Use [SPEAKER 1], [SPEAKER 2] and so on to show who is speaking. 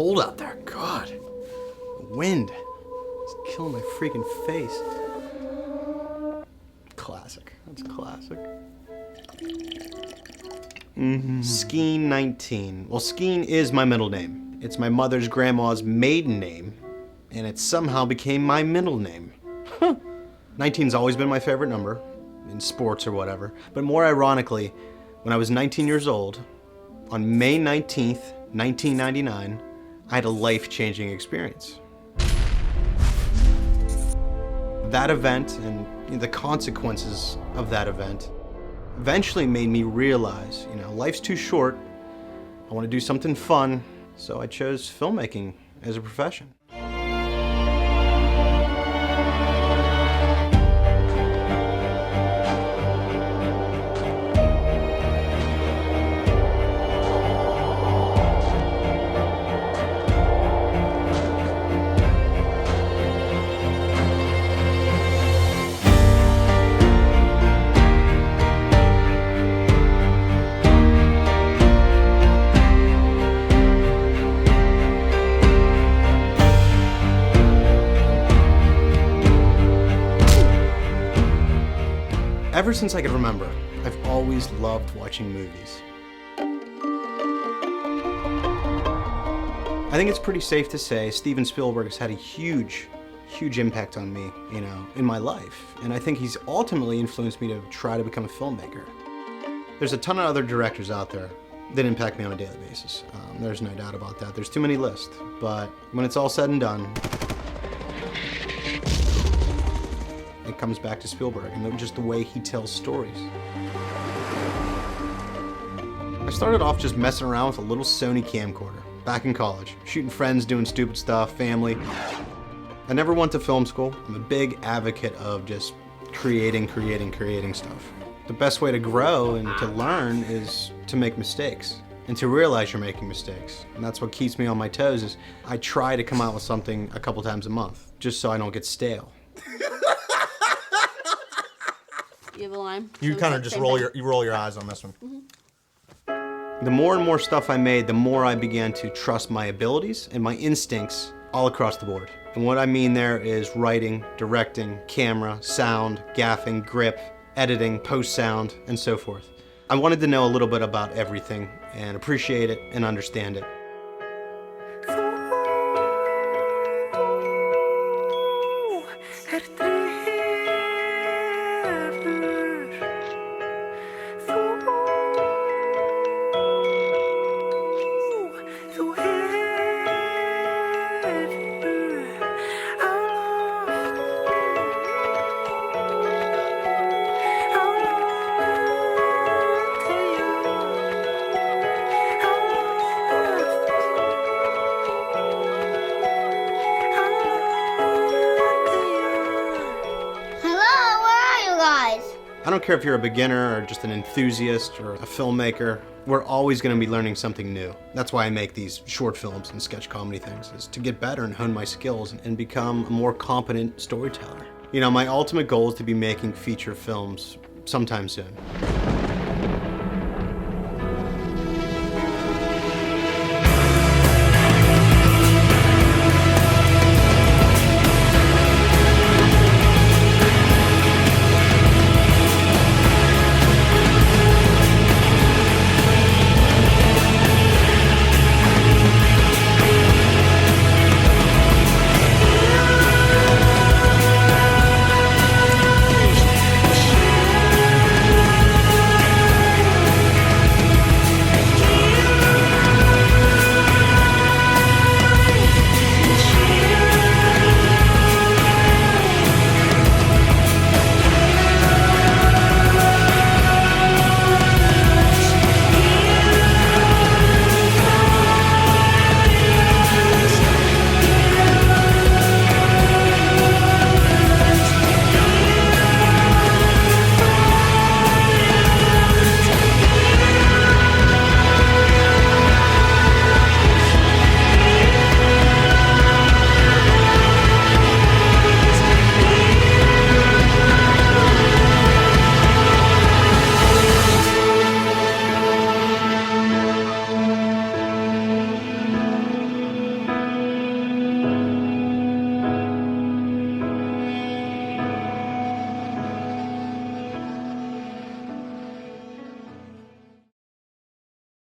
[SPEAKER 1] cold out there. God. The wind. It's killing my freaking face. Classic. That's classic. Skene 19. Well, Skene is my middle name. It's my mother's grandma's maiden name, and it somehow became my middle name. 19's always been my favorite number, in sports or whatever. But more ironically, when I was 19 years old, on May 19th, 1999, I had a life-changing experience. That event and the consequences of that event eventually made me realize, life's too short. I want to do something fun, so I chose filmmaking as a profession. Ever since I could remember, I've always loved watching movies. I think it's pretty safe to say Steven Spielberg has had a huge impact on me, in my life. And I think he's ultimately influenced me to try to become a filmmaker. There's a ton of other directors out there that impact me on a daily basis. There's no doubt about that. There's too many lists. But when it's all said and done, it comes back to Spielberg and just the way he tells stories. I started off just messing around with a little Sony camcorder back in college, shooting friends, doing stupid stuff, family. I never went to film school. I'm a big advocate of just creating stuff. The best way to grow and to learn is to make mistakes and to realize you're making mistakes. And that's what keeps me on my toes is I try to come out with something a couple times a month just so I don't get stale.
[SPEAKER 2] You have a line?
[SPEAKER 3] You kind of just roll your eyes on this one.
[SPEAKER 2] Mm-hmm.
[SPEAKER 1] The more and more stuff I made, the more I began to trust my abilities and my instincts all across the board. And what I mean there is writing, directing, camera, sound, gaffing, grip, editing, post-sound, and so forth. I wanted to know a little bit about everything and appreciate it and understand it. I don't care if you're a beginner or just an enthusiast or a filmmaker, we're always going to be learning something new. That's why I make these short films and sketch comedy things, is to get better and hone my skills and become a more competent storyteller. My ultimate goal is to be making feature films sometime soon.